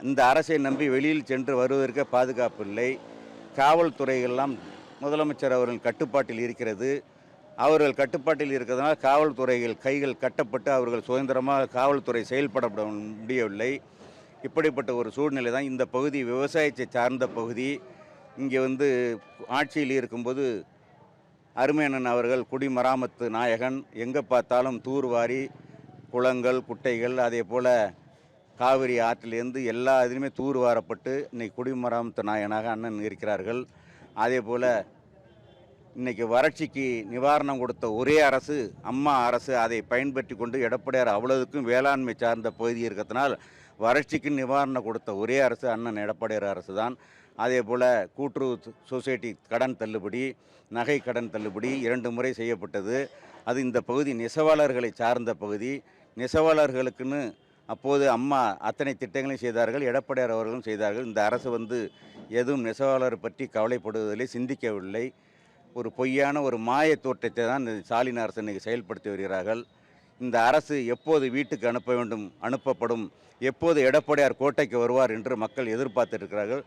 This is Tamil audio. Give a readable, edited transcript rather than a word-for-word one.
இந்த அரசை நம்பி வெளியில் சென்று வருவதற்கு பாதுகாப்பு இல்லை. காவல்துறையெல்லாம் முதலமைச்சர் அவர்கள் கட்டுப்பாட்டில் இருக்கிறது. அவர்கள் கட்டுப்பாட்டில் இருக்கிறதுனால் காவல்துறைகள் கைகள் கட்டப்பட்டு அவர்கள் சுதந்திரமாக காவல்துறை செயல்பட முடியவில்லை. இப்படிப்பட்ட ஒரு சூழ்நிலை தான். இந்த பகுதி விவசாயத்தை சார்ந்த பகுதி. இங்கே ஆட்சியில் இருக்கும்போது அருமையண்ணன் அவர்கள் குடிமராமத்து நாயகன். எங்கே பார்த்தாலும் தூர்வாரி குளங்கள், குட்டைகள், அதே போல் காவிரி ஆற்றிலிருந்து எல்லா இதுலையுமே தூர்வாரப்பட்டு இன்றைக்கி குடிமராமத்து நாயகனாக அண்ணன் இருக்கிறார்கள். அதே போல் இன்றைக்கி வறட்சிக்கு நிவாரணம் கொடுத்த ஒரே அரசு அம்மா அரசு. அதை பயன்படுத்தி கொண்டு எடப்பாடியார் அவ்வளவுக்கும் வேளாண்மை சார்ந்த பகுதி இருக்கிறதுனால் வறட்சிக்கு நிவாரணம் கொடுத்த ஒரே அரசு அண்ணன் எடப்பாடியார் அரசு தான். அதே போல் கூட்டுறவு சொசைட்டி கடன் தள்ளுபடி, நகை கடன் தள்ளுபடி 2 முறை செய்யப்பட்டது. அது இந்த பகுதி நெசவாளர்களை சார்ந்த பகுதி. நெசவாளர்களுக்குன்னு அப்போது அம்மா அத்தனை திட்டங்களையும் செய்தார்கள், எடப்பாடியார் அவர்களும் செய்தார்கள். இந்த அரசு எதுவும் நெசவாளர் பற்றி கவலைப்படுவதில்லை, சிந்திக்கவில்லை. ஒரு பொய்யான ஒரு மாய தோற்றத்தை தான் இந்த ஸ்டாலின் அரசு இன்றைக்கி செயல்படுத்தி வருகிறார்கள். இந்த அரசு எப்போது வீட்டுக்கு அனுப்பப்படும், எப்போது எடப்பாடியார் கோட்டைக்கு வருவார் என்று மக்கள் எதிர்பார்த்திருக்கிறார்கள்.